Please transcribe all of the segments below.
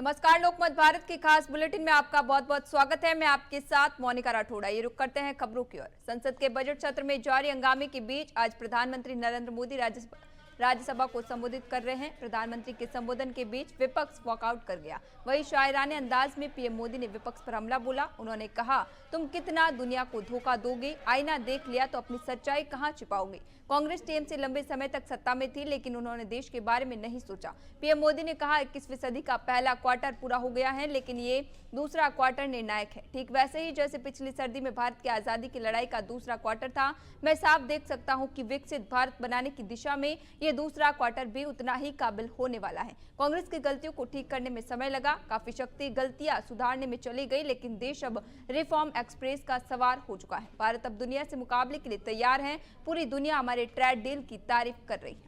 नमस्कार, लोकमत भारत की खास बुलेटिन में आपका बहुत बहुत स्वागत है। मैं आपके साथ मोनिका राठौड़ा। ये रुक करते हैं खबरों की ओर। संसद के बजट सत्र में जारी हंगामे के बीच आज प्रधानमंत्री नरेंद्र मोदी राज्यसभा को संबोधित कर रहे हैं। प्रधानमंत्री के संबोधन के बीच विपक्ष वॉकआउट कर गया। वहीं शायराने अंदाज में पीएम मोदी ने विपक्ष पर हमला बोला। उन्होंने कहा, तुम कितना दुनिया को धोखा दोगे, आईना देख लिया तो अपनी सच्चाई कहां छिपाओगे। कांग्रेस टीएमसी लंबे समय तक सत्ता में थी, लेकिन उन्होंने देश के बारे में नहीं सोचा। पीएम मोदी ने कहा, 21वीं सदी का पहला क्वार्टर पूरा हो गया है, लेकिन ये दूसरा क्वार्टर निर्णायक है। ठीक वैसे ही जैसे पिछली सर्दी में भारत की आजादी की लड़ाई का दूसरा क्वार्टर था। मैं साफ देख सकता हूं कि विकसित भारत बनाने की दिशा में ये दूसरा क्वार्टर भी उतना ही काबिल होने वाला है। कांग्रेस की गलतियों को ठीक करने में समय लगा। काफी शक्ति गलतियां सुधारने में चली गई, लेकिन देश अब रिफॉर्म एक्सप्रेस का सवार हो चुका है। भारत अब दुनिया से मुकाबले के लिए तैयार है। पूरी दुनिया हमारे ट्रेड डील की तारीफ कर रही है।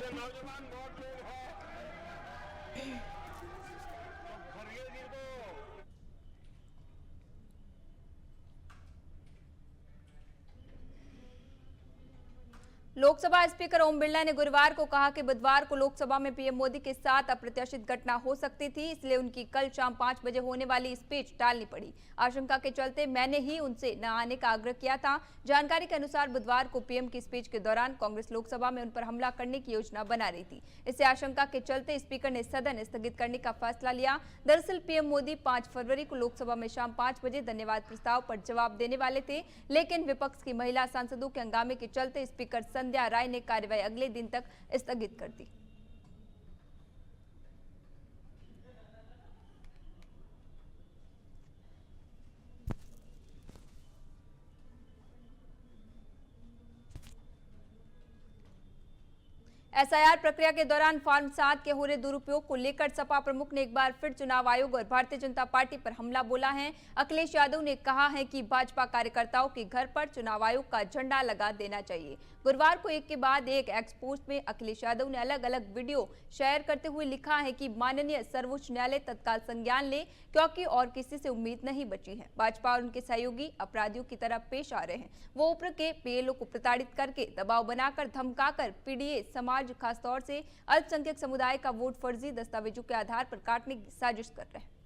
नौजवान बहुत लोग हैं। लोकसभा स्पीकर ओम बिरला ने गुरुवार को कहा कि बुधवार को लोकसभा में पीएम मोदी के साथ अप्रत्याशित घटना हो सकती थी, इसलिए उनकी कल शाम 5 बजे होने वाली स्पीच टालनी पड़ी। आशंका के चलते मैंने ही उनसे न आने का आग्रह किया था। जानकारी के अनुसार बुधवार को पीएम की स्पीच के दौरान कांग्रेस लोकसभा में उन पर हमला करने की योजना बना रही थी। इससे आशंका के चलते स्पीकर ने सदन स्थगित करने का फैसला लिया। दरअसल पीएम मोदी 5 फरवरी को लोकसभा में शाम 5 बजे धन्यवाद प्रस्ताव पर जवाब देने वाले थे, लेकिन विपक्ष की महिला सांसदों के हंगामे के चलते स्पीकर संध्या राय ने कार्यवाही अगले दिन तक स्थगित कर दी। एसआईआर प्रक्रिया के दौरान फॉर्म 7 के हो रहे दुरुपयोग को लेकर सपा प्रमुख ने एक बार फिर चुनाव आयोग और भारतीय जनता पार्टी पर हमला बोला है। अखिलेश यादव ने कहा है कि भाजपा कार्यकर्ताओं के घर पर चुनाव आयोग का झंडा लगा देना चाहिए। गुरुवार को एक के बाद एक एक्स पोस्ट में अखिलेश यादव ने अलग अलग वीडियो शेयर करते हुए लिखा है कि माननीय सर्वोच्च न्यायालय तत्काल संज्ञान ले, क्योंकि और किसी से उम्मीद नहीं बची है। भाजपा और उनके सहयोगी अपराधियों की तरह पेश आ रहे हैं। वो ऊपर के पीएलओ को प्रताड़ित करके, दबाव बनाकर, धमकाकर पीडीए समाज खासतौर से अल्पसंख्यक समुदाय का वोट फर्जी दस्तावेजों के आधार पर काटने की साजिश कर रहे हैं।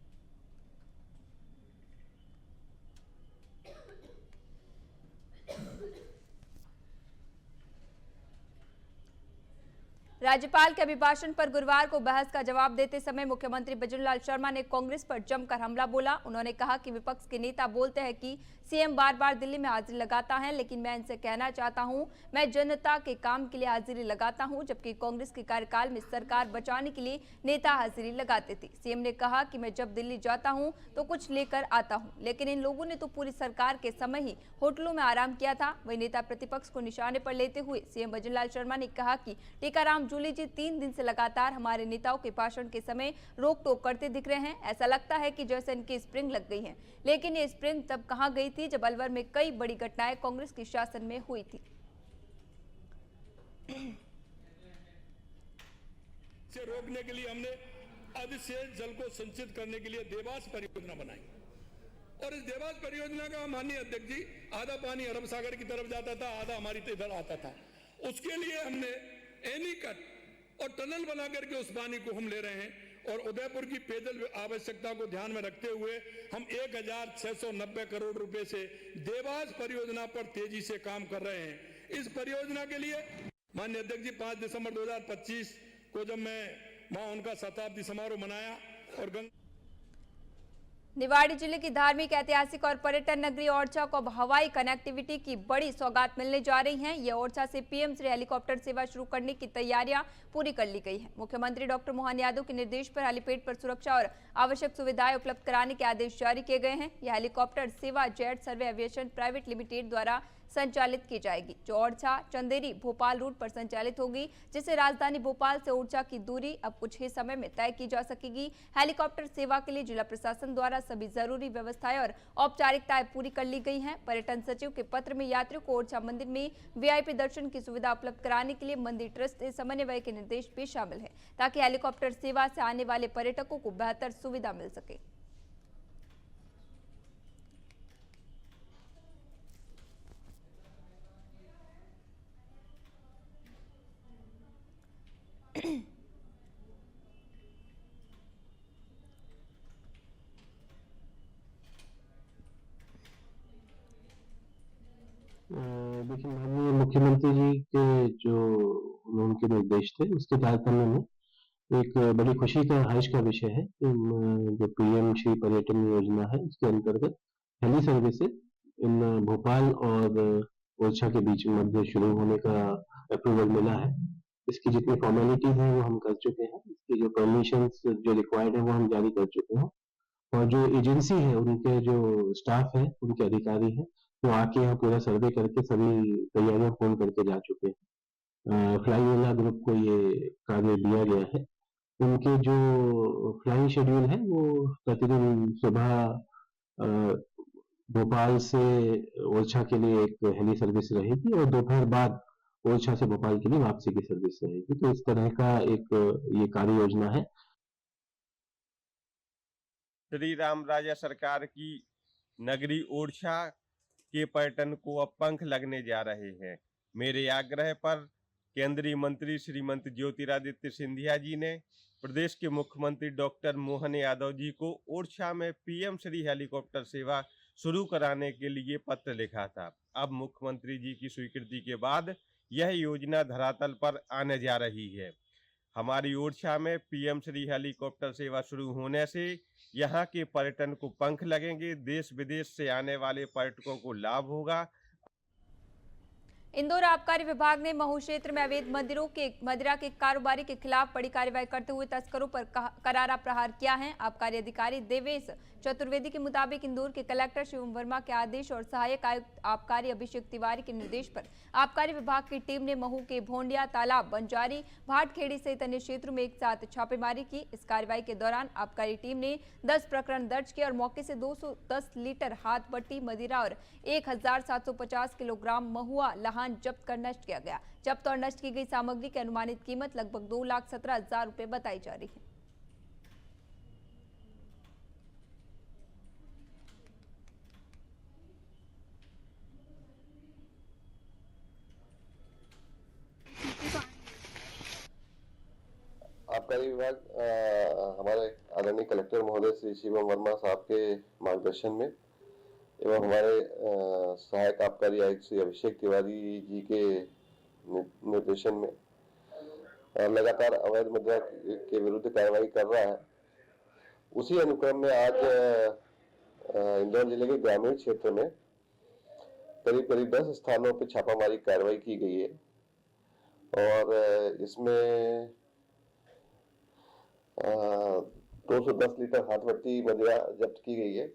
राज्यपाल के अभिभाषण पर गुरुवार को बहस का जवाब देते समय मुख्यमंत्री बजरंगलाल शर्मा ने कांग्रेस पर जमकर हमला बोला। उन्होंने कहा कि विपक्ष के नेता बोलते हैं कि सीएम बार बार दिल्ली में हाजिरी लगाता है, लेकिन मैं इनसे कहना चाहता हूं, मैं जनता के काम के लिए हाजिरी लगाता हूं, जबकि कांग्रेस के कार्यकाल में सरकार बचाने के लिए नेता हाजिरी लगाते थे। सीएम ने कहा कि मैं जब दिल्ली जाता हूं तो कुछ लेकर आता हूं, लेकिन इन लोगों ने तो पूरी सरकार के समय ही होटलों में आराम किया था। वही नेता प्रतिपक्ष को निशाने पर लेते हुए सीएम बजरंगलाल शर्मा ने कहा कि टीकाराम जूली जी 3 दिन से लगातार हमारे नेताओं के भाषण के समय रोक टोक करते दिख रहे हैं। ऐसा लगता है कि जैसे इनकी स्प्रिंग लग गई है, लेकिन ये स्प्रिंग तब कहां गई थी जब अलवर में कई बड़ी घटनाएं कांग्रेस के शासन में हुई थी। से रोकने के लिए हमने अधिशेष जल को संचित करने के लिए देवास परियोजना बनाई, और इस देवास परियोजना का माननीय अध्यक्ष जी, आधा पानी अरब सागर की तरफ जाता था, आधा हमारी इधर आता था। उसके लिए हमने एनीकट और टनल बना करके उस पानी को हम ले रहे हैं, और उदयपुर की पेयजल आवश्यकता को ध्यान में रखते हुए हम 1690 करोड़ रुपए से देवास परियोजना पर तेजी से काम कर रहे हैं। इस परियोजना के लिए माननीय अध्यक्ष जी 5 दिसंबर 2025 को जब मैं वहां उनका शताब्दी समारोह मनाया, और निवाड़ी जिले की धार्मिक, ऐतिहासिक और पर्यटन नगरी ओरछा को अब हवाई कनेक्टिविटी की बड़ी सौगात मिलने जा रही है। यह ओरछा से पीएम श्री हेलीकॉप्टर सेवा शुरू करने की तैयारियां पूरी कर ली गई है। मुख्यमंत्री डॉक्टर मोहन यादव के निर्देश पर हेलीपैड पर सुरक्षा और आवश्यक सुविधाएं उपलब्ध कराने के आदेश जारी किए गए हैं। यह हेलीकॉप्टर सेवा जेट सर्वे एविएशन प्राइवेट लिमिटेड द्वारा संचालित की जाएगी, जो ओरछा चंदेरी भोपाल रूट पर संचालित होगी, जिससे राजधानी भोपाल से ओरछा की दूरी अब कुछ ही समय में तय की जा सकेगी। हेलीकॉप्टर सेवा के लिए जिला प्रशासन द्वारा सभी जरूरी व्यवस्थाएं और औपचारिकताएं पूरी कर ली गई हैं। पर्यटन सचिव के पत्र में यात्रियों को ओरछा मंदिर में वीआईपी दर्शन की सुविधा उपलब्ध कराने के लिए मंदिर ट्रस्ट के समन्वय के निर्देश भी शामिल है, ताकि हेलीकॉप्टर सेवा से आने वाले पर्यटकों को बेहतर सुविधा मिल सके। देखिए, माननीय मुख्यमंत्री जी के जो उनके निर्देश थे, उसके तारतम्य में एक बड़ी खुशी का हर्ष का विषय है कि जो पीएम श्री पर्यटन योजना है, उसके अंतर्गत हेली सर्विसेज इन भोपाल और ओरछा के बीच मध्य शुरू होने का अप्रूवल मिला है। इसकी जितनी फॉर्मेलिटीज हैं वो हम कर चुके हैं, इसकी जो परमिशंस जो रिक्वायर्ड है वो हम जारी कर चुके हैं, और जो एजेंसी है उनके जो स्टाफ है, उनके अधिकारी हैं, वो आके यहाँ पूरा सर्वे करके सभी तैयारियां पूर्ण करके जा चुके हैं। फ्लाईओला ग्रुप को ये कार्य दिया गया है। उनके जो फ्लाइंग शेड्यूल है वो प्रतिदिन सुबह भोपाल से ओरछा के लिए एक हेली सर्विस रहेगी और दोपहर बाद ओरछा से भोपाल के लिए वापसी की सर्विस रहेगी। तो इस तरह का एक ये कार्य योजना है। श्री राम राजा सरकार की नगरी ओरछा के पर्यटन को अब पंख लगने जा रहे हैं। मेरे आग्रह पर केंद्रीय मंत्री श्रीमती ज्योतिरादित्य सिंधिया जी ने प्रदेश के मुख्यमंत्री डॉक्टर मोहन यादव जी को ओरछा में पीएम श्री हेलीकॉप्टर सेवा शुरू कराने के लिए पत्र लिखा था। अब मुख्यमंत्री जी की स्वीकृति के बाद यह योजना धरातल पर आने जा रही है। हमारी ओरछा में पीएम श्री हेलीकॉप्टर सेवा शुरू होने से यहाँ के पर्यटन को पंख लगेंगे। देश विदेश से आने वाले पर्यटकों को लाभ होगा। इंदौर आबकारी विभाग ने महू क्षेत्र में अवैध मदिरा के कारोबारी के खिलाफ बड़ी कार्रवाई करते हुए तस्करों पर करारा प्रहार किया है। आबकारी अधिकारी देवेश चतुर्वेदी के मुताबिक इंदौर के कलेक्टर शिवम वर्मा के आदेश और सहायक आयुक्त आबकारी अभिषेक तिवारी के निर्देश पर आबकारी विभाग की टीम ने महू के भोंडिया तालाब, बंजारी, भाटखेड़ी सहित अन्य क्षेत्रों में एक साथ छापेमारी की। इस कार्रवाई के दौरान आबकारी टीम ने 10 प्रकरण दर्ज किए और मौके से 210 लीटर हाथ बट्टी मदिरा और 1750 किलोग्राम महुआ लहान जब्त कर नष्ट किया गया। जब्त और नष्ट की गई सामग्री की अनुमानित कीमत लगभग 2,17,000 रुपए बताई जा रही है। आबकारी विभाग हमारे आदरणीय कलेक्टर महोदय श्री शिवम वर्मा साहब के मार्गदर्शन में एवं हमारे सहायक आबकारी आयुक्त श्री अभिषेक तिवारी जी के निर्देशन में लगातार अवैध मुद्रा के विरुद्ध कार्रवाई कर रहा है। उसी अनुक्रम में आज इंदौर जिले के ग्रामीण क्षेत्र में करीब 10 स्थानों पर छापामारी कार्रवाई की गई है और इसमें 210 लीटर हाथबट्टी मदिरा जब्त की गई है।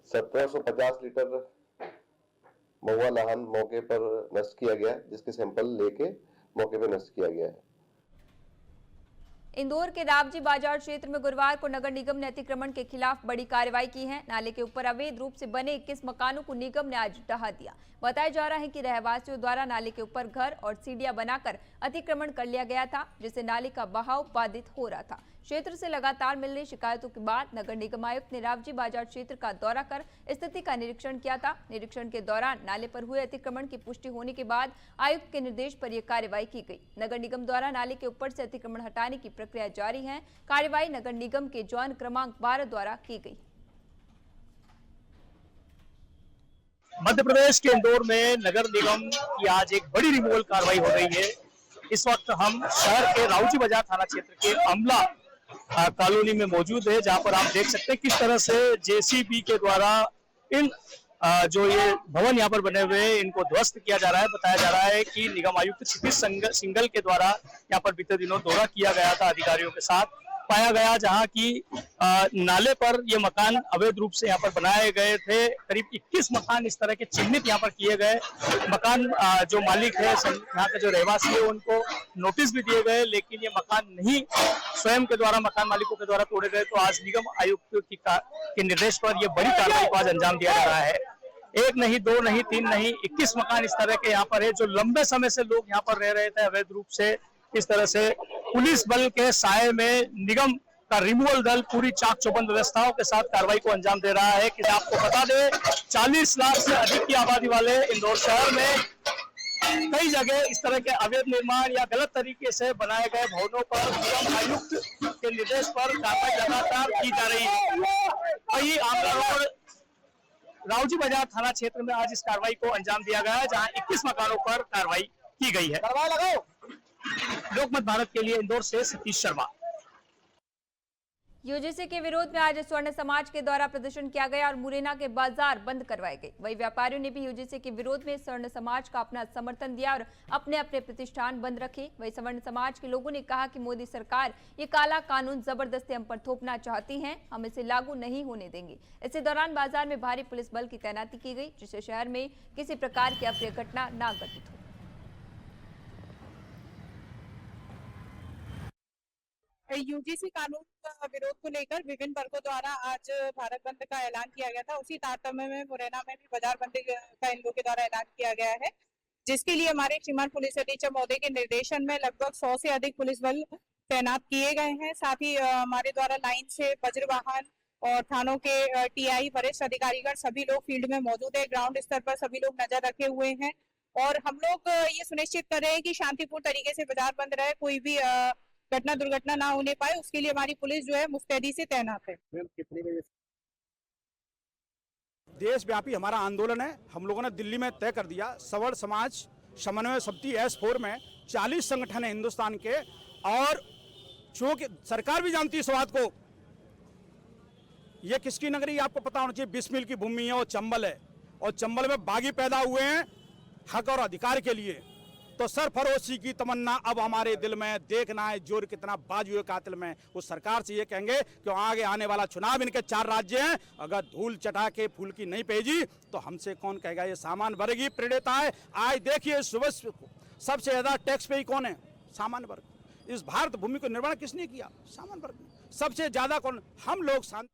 1750 लीटर महुआ लहान मौके पर नष्ट किया गया है, जिसके सैंपल लेके मौके पर नष्ट किया गया है। इंदौर के रावजी बाजार क्षेत्र में गुरुवार को नगर निगम ने अतिक्रमण के खिलाफ बड़ी कार्रवाई की है। नाले के ऊपर अवैध रूप से बने 21 मकानों को निगम ने आज ढहा दिया। बताया जा रहा है कि रहवासियों द्वारा नाले के ऊपर घर और सीढ़ियां बनाकर अतिक्रमण कर लिया गया था, जिससे नाले का बहाव बाधित हो रहा था। क्षेत्र से लगातार मिल रही शिकायतों के बाद नगर निगम आयुक्त ने रावजी बाजार क्षेत्र का दौरा कर स्थिति का निरीक्षण किया था। निरीक्षण के दौरान नाले पर हुए अतिक्रमण की पुष्टि होने के बाद आयुक्त के निर्देश पर यह कार्रवाई की गई। नगर निगम द्वारा नाले के ऊपर से अतिक्रमण हटाने की प्रक्रिया जारी है। कार्रवाई नगर निगम के जोन क्रमांक 12 द्वारा की गई। मध्य प्रदेश के इंदौर में नगर निगम की आज एक बड़ी रिमूवल कार्रवाई हो रही है। इस वक्त हम शहर के रावजी बाजार थाना क्षेत्र के अमला कॉलोनी में मौजूद है, जहां पर आप देख सकते हैं किस तरह से जेसीबी के द्वारा इन जो ये भवन यहाँ पर बने हुए इनको ध्वस्त किया जा रहा है। बताया जा रहा है कि निगम आयुक्त क्षितिज सिंगल के द्वारा यहाँ पर बीते दिनों दौरा किया गया था अधिकारियों के साथ। पाया गया जहां की नाले पर ये मकान अवैध रूप से यहाँ पर बनाए गए थे। करीब 21 मकान इस तरह के चिन्हित यहाँ पर किए गए। मकान जो मालिक है, यहाँ के जो रहवासी है, उनको नोटिस भी दिए गए, लेकिन ये मकान नहीं स्वयं के द्वारा मकान मालिकों के द्वारा तोड़े गए। तो आज निगम आयुक्त के निर्देश पर यह बड़ी कार्रवाई को आज अंजाम दिया जा रहा है। 1 नहीं, 2 नहीं, 3 नहीं, 21 मकान इस तरह के यहाँ पर है, जो लंबे समय से लोग यहाँ पर रह रहे थे अवैध रूप से। इस तरह से पुलिस बल के साये में निगम का रिमूवल दल पूरी चाक चौबंद व्यवस्थाओं के साथ कार्रवाई को अंजाम दे रहा है। कि आपको बता दें, 40 लाख से अधिक की आबादी वाले इंदौर शहर में कई जगह इस तरह के अवैध निर्माण या गलत तरीके से बनाए गए भवनों पर निगम आयुक्त के निर्देश पर कार्रवाई लगातार की जा रही है। वही आमला रोड रावजी बाजार थाना क्षेत्र में आज इस कार्रवाई को अंजाम दिया गया है, जहां 21 मकानों पर कार्रवाई की गई है। लोकमत भारत के लिए इंदौर से सतीश शर्मा। यूजीसी के विरोध में आज स्वर्ण समाज के द्वारा प्रदर्शन किया गया और मुरैना के बाजार बंद करवाए गए। वही व्यापारियों ने भी यूजीसी के विरोध में स्वर्ण समाज का अपना समर्थन दिया और अपने अपने प्रतिष्ठान बंद रखे। वही स्वर्ण समाज के लोगों ने कहा कि मोदी सरकार ये काला कानून जबरदस्ती हम पर थोपना चाहती है, हम इसे लागू नहीं होने देंगे। इसी दौरान बाजार में भारी पुलिस बल की तैनाती की गई, जिससे शहर में किसी प्रकार की अप्रिय घटना न घटित हो। यूजीसी कानून विरोध को लेकर विभिन्न वर्गों द्वारा आज भारत बंद का ऐलान किया गया था। उसी तारतम्य में मुरैना में भी बाजार बंद का इन लोगों के द्वारा ऐलान किया गया है, जिसके लिए हमारे श्रीमान पुलिस अधीक्षक महोदय के निर्देशन में लगभग 100 से अधिक पुलिस बल तैनात किए गए हैं। साथ ही हमारे द्वारा लाइन से वज्र वाहन और थानों के टीआई वरिष्ठ अधिकारीगण सभी लोग फील्ड में मौजूद है। ग्राउंड स्तर पर सभी लोग नजर रखे हुए हैं और हम लोग ये सुनिश्चित कर रहे हैं कि शांतिपूर्ण तरीके से बाजार बंद रहे, कोई भी घटना दुर्घटना ना होने पाए, उसके लिए हमारी पुलिस जो है मुस्तैदी से तैनात है। देशव्यापी हमारा आंदोलन है। हम लोगों ने दिल्ली में तय कर दिया, सवर्ण समाज समन्वय समिति S4 में 40 संगठन है हिंदुस्तान के, और चूंकि सरकार भी जानती है इस बात को, ये किसकी नगरी आपको पता होना चाहिए, बिस्मिल की भूमि है और चंबल है, और चंबल में बागी पैदा हुए हैं हक और अधिकार के लिए। तो सरफरोशी की तमन्ना अब हमारे दिल में, देखना है जोर कितना बाजू है कातिल में। उस सरकार से ये कहेंगे कि आगे आने वाला चुनाव, इनके 4 राज्य हैं, अगर धूल चटा के फूल की नहीं भेजी तो हमसे कौन कहेगा ये सामान्य वर्ग ही प्रेरित है। आज देखिए सुबह सबसे ज्यादा टैक्स पे कौन है, सामान्य वर्ग। इस भारत भूमि को निर्माण किसने किया, सामान्य वर्ग। सबसे ज्यादा कौन, हम लोग।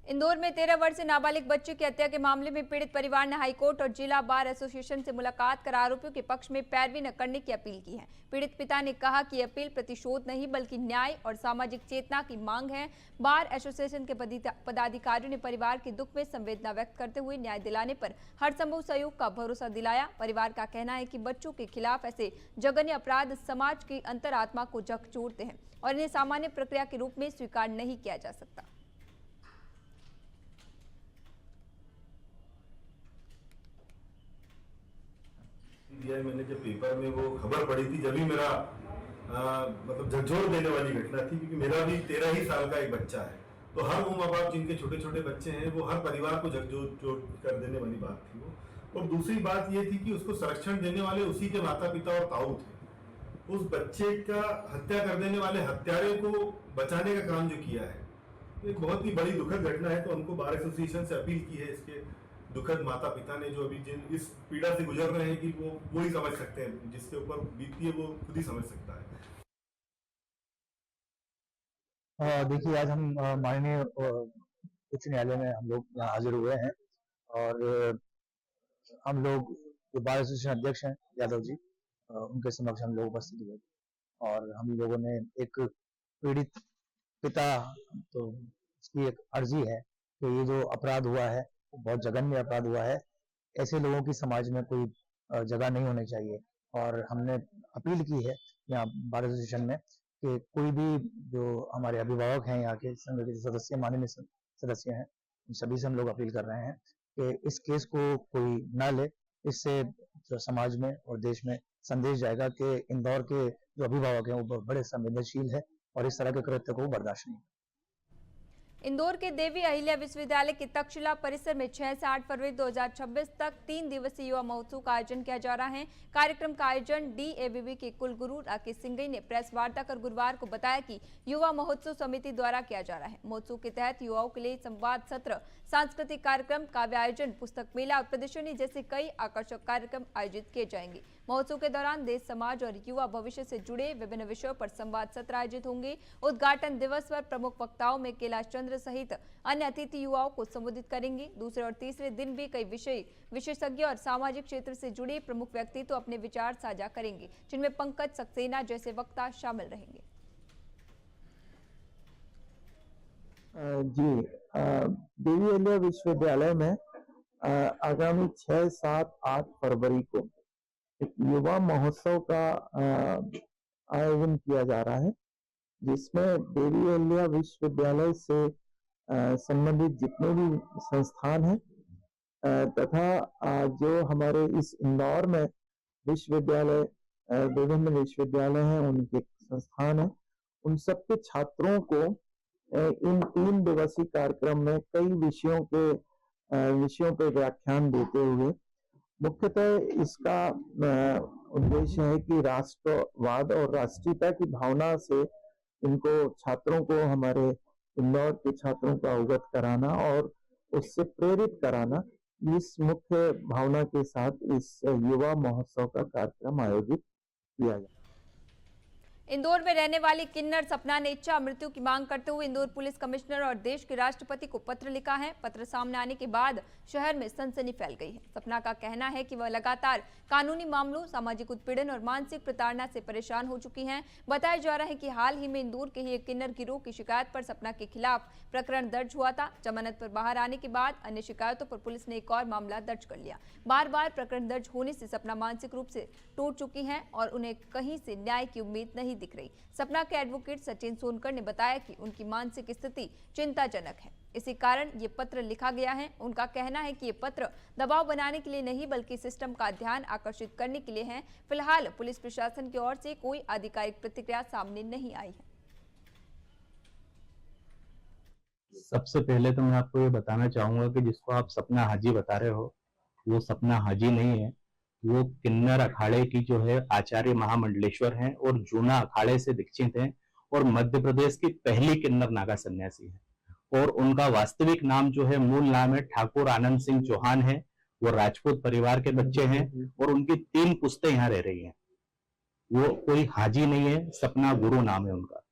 इंदौर में 13 वर्षीय नाबालिग बच्चे की हत्या के मामले में पीड़ित परिवार ने हाईकोर्ट और जिला बार एसोसिएशन से मुलाकात कर आरोपियों के पक्ष में पैरवी न करने की अपील की है। पीड़ित पिता ने कहा कि अपील प्रतिशोध नहीं बल्कि न्याय और सामाजिक चेतना की मांग है। बार एसोसिएशन के पदाधिकारियों ने परिवार के दुख में संवेदना व्यक्त करते हुए न्याय दिलाने पर हर संभव सहयोग का भरोसा दिलाया। परिवार का कहना है कि बच्चों के खिलाफ ऐसे जघन्य अपराध समाज की अंतरात्मा को झकझोरते हैं और इन्हें सामान्य प्रक्रिया के रूप में स्वीकार नहीं किया जा सकता। मैंने जब पेपर में वो खबर पढ़ी थी, जब भी मेरा मतलब झकझोर देने वाली घटना थी, क्योंकि मेरा भी 13 ही साल का एक बच्चा है। तो हर वो माँ बाप जिनके छोटे छोटे बच्चे हैं, वो हर परिवार को झकझोर कर देने वाली बात थी वो। और दूसरी बात ये थी कि उसको संरक्षण देने वाले उसी के माता पिता और ताऊ थे। उस बच्चे का हत्या कर देने वाले हत्यारे को बचाने का काम जो किया है, एक बहुत ही बड़ी दुखद घटना है। तो उनको बार एसोसिएशन से अपील की है, इसके दुखद माता पिता ने जो अभी जिन इस पीड़ा से गुजर रहे हैं, कि वो ही समझ सकते हैं, जिसके ऊपर बीतती है वो खुद ही समझ सकता है। देखिए, आज हम माननीय उच्च न्यायालय में हम लोग यहाँ हाजिर हुए हैं और हम लोग जो बार एसोसिएशन अध्यक्ष हैं यादव जी, उनके समक्ष हम लोग उपस्थित हुए और हम लोगों ने एक पीड़ित पिता, तो उसकी एक अर्जी है कि ये जो अपराध हुआ है बहुत जघन्य अपराध हुआ है, ऐसे लोगों की समाज में कोई जगह नहीं होनी चाहिए। और हमने अपील की है यहाँ बार एसोसिएशन में कि कोई भी जो हमारे अभिभावक हैं, यहाँ के संघ के सदस्य, माननीय सदस्य हैं, उन सभी से हम लोग अपील कर रहे हैं कि इस केस को कोई ना ले। इससे जो समाज में और देश में संदेश जाएगा कि इंदौर के जो अभिभावक हैं वो बड़े संवेदनशील है और इस तरह के कृत्य को बर्दाश्त नहीं। इंदौर के देवी अहिल्या विश्वविद्यालय के तक्षशिला परिसर में 6 से 8 फरवरी 2026 तक 3 दिवसीय युवा महोत्सव का आयोजन किया जा रहा है। कार्यक्रम का आयोजन DAVB के कुलगुरु राकेश सिंघई ने प्रेस वार्ता कर गुरुवार को बताया कि युवा महोत्सव समिति द्वारा किया जा रहा है। महोत्सव के तहत युवाओं के लिए संवाद सत्र, सांस्कृतिक कार्यक्रम, काव्य आयोजन, पुस्तक मेला और प्रदर्शनी जैसे कई आकर्षक कार्यक्रम आयोजित किए जाएंगे। महोत्सव के दौरान देश, समाज और युवा भविष्य से जुड़े विभिन्न विषयों पर संवाद सत्र आयोजित होंगे। उद्घाटन दिवस पर प्रमुख वक्ताओं में कैलाश चंद्र सहित अन्य अतिथि युवाओं को संबोधित करेंगे। दूसरे और तीसरे दिन भी कई विशेषज्ञ और सामाजिक क्षेत्र से जुड़े प्रमुख व्यक्ति तो अपने विचार साझा करेंगे, जिनमें पंकज सक्सेना जैसे वक्ता शामिल रहेंगे। जी, देवी अहिल्या विश्वविद्यालय में आगामी 6, 7, 8 फरवरी को एक युवा महोत्सव का आयोजन किया जा रहा है, जिसमें देवी अहिल्या विश्वविद्यालय से संबंधित जितने भी संस्थान हैं तथा जो हमारे इस इंदौर में विश्वविद्यालय विभिन्न विश्वविद्यालय हैं, उनके संस्थान हैं, उन सबके छात्रों को इन 3 दिवसीय कार्यक्रम में कई विषयों पे व्याख्यान देते हुए मुख्यतः इसका उद्देश्य है कि राष्ट्रवाद और राष्ट्रीयता की भावना से इनको छात्रों को, हमारे इंदौर के छात्रों को अवगत कराना और उससे प्रेरित कराना, इस मुख्य भावना के साथ इस युवा महोत्सव का कार्यक्रम आयोजित किया गया। इंदौर में रहने वाली किन्नर सपना ने इच्छा मृत्यु की मांग करते हुए इंदौर पुलिस कमिश्नर और देश के राष्ट्रपति को पत्र लिखा है। पत्र सामने आने के बाद शहर में सनसनी फैल गई है। सपना का कहना है कि वह लगातार कानूनी मामलों, सामाजिक उत्पीड़न और मानसिक प्रताड़ना से परेशान हो चुकी हैं। बताया जा रहा है कि हाल ही में इंदौर के ही एक किन्नर गिरोह की शिकायत पर सपना के खिलाफ प्रकरण दर्ज हुआ था। जमानत पर बाहर आने के बाद अन्य शिकायतों पर पुलिस ने एक और मामला दर्ज कर लिया। बार बार प्रकरण दर्ज होने से सपना मानसिक रूप से टूट चुकी हैं और उन्हें कहीं से न्याय की उम्मीद नहीं दिख रही। सपना के एडवोकेट सचिन सोनकर ने बताया कि उनकी मानसिक स्थिति चिंताजनक है, इसी कारण ये पत्र लिखा गया है। उनका कहना है कि ये पत्र दबाव बनाने के लिए नहीं बल्कि सिस्टम का ध्यान आकर्षित करने के लिए है। फिलहाल पुलिस प्रशासन की ओर से कोई आधिकारिक प्रतिक्रिया सामने नहीं आई है। सबसे पहले तो मैं आपको ये बताना चाहूंगा कि जिसको आप सपना हाजी बता रहे हो, वो सपना हाजी नहीं है। वो किन्नर अखाड़े की जो है आचार्य महामंडलेश्वर हैं और जूना अखाड़े से दीक्षित हैं और मध्य प्रदेश की पहली किन्नर नागा सन्यासी है। और उनका वास्तविक नाम जो है, मूल नाम है ठाकुर आनंद सिंह चौहान है। वो राजपूत परिवार के बच्चे हैं और उनकी 3 पुश्तें यहाँ रह रही हैं। वो कोई हाजी नहीं है, सपना गुरु नाम है उनका।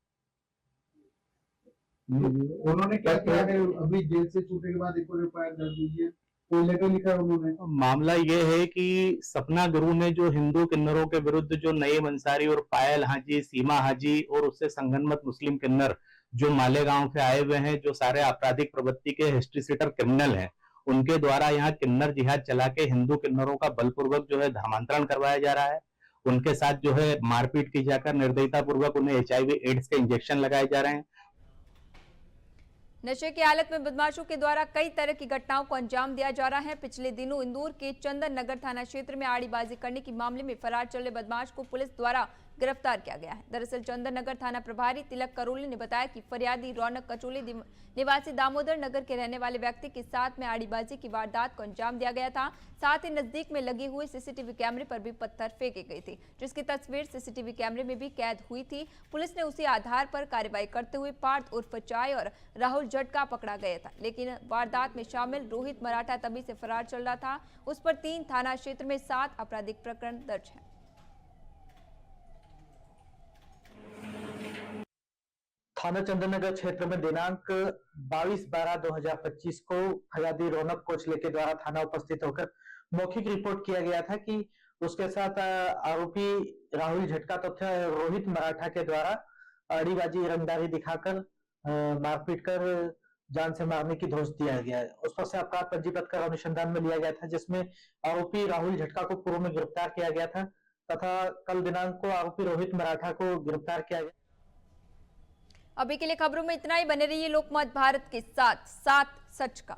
उन्होंने क्या किया है? अभी जेल से छूटने के बाद एक और एफआईआर दर्ज हुई है, कोई लेटर लिखा उन्होंने? मामला ये है कि सपना गुरु ने जो हिंदू किन्नरों के विरुद्ध जो नए मंसारी और पायल हाजी, सीमा हाजी और उससे संगनमत मुस्लिम किन्नर जो मालेगांव के आए हुए हैं, जो सारे आपराधिक प्रवृत्ति के हिस्ट्री सीटर क्रिमिनल हैं, उनके द्वारा यहाँ किन्नर जिहाद चला के हिंदू किन्नरों का बलपूर्वक जो है धर्मांतरण करवाया जा रहा है। उनके साथ जो है मारपीट की जाकर निर्दयता पूर्वक उन्हें HIV एड्स के इंजेक्शन लगाए जा रहे हैं। नशे की हालत में बदमाशों के द्वारा कई तरह की घटनाओं को अंजाम दिया जा रहा है। पिछले दिनों इंदौर के चंदन नगर थाना क्षेत्र में आड़ीबाजी करने के मामले में फरार चले बदमाश को पुलिस द्वारा गिरफ्तार किया गया है। दरअसल चंदन नगर थाना प्रभारी तिलक करोली ने बताया कि फरियादी रौनक कचोली निवासी दामोदर नगर के रहने वाले व्यक्ति के साथ में आड़ीबाजी की वारदात को अंजाम दिया गया था। साथ ही नजदीक में लगे हुए CCTV कैमरे पर भी पत्थर फेंके गए थे, जिसकी तस्वीर CCTV कैमरे में भी कैद हुई थी। पुलिस ने उसी आधार पर कार्रवाई करते हुए पार्थ उर्फ चाय और राहुल झटका पकड़ा गया था, लेकिन वारदात में शामिल रोहित मराठा तभी से फरार चल रहा था। उस पर 3 थाना क्षेत्र में 7 आपराधिक प्रकरण दर्ज है। थाना चंदननगर क्षेत्र में दिनांक 22/12/2025 को फरियादी रौनक कोचले के द्वारा थाना उपस्थित होकर मौखिक रिपोर्ट किया गया था कि उसके साथ आरोपी राहुल झटका तथा रोहित मराठा के द्वारा आड़ीबाजी रंगदारी दिखाकर मारपीट कर जान से मारने की धोष दिया गया है। उस पर से अपराध पंजीबद्ध कर अनुसंधान में लिया गया था, जिसमें आरोपी राहुल झटका को पूर्व में गिरफ्तार किया गया था तथा कल दिनांक को आरोपी रोहित मराठा को गिरफ्तार किया गया। अभी के लिए खबरों में इतना ही। बने रहिए लोकमत भारत के साथ सच का।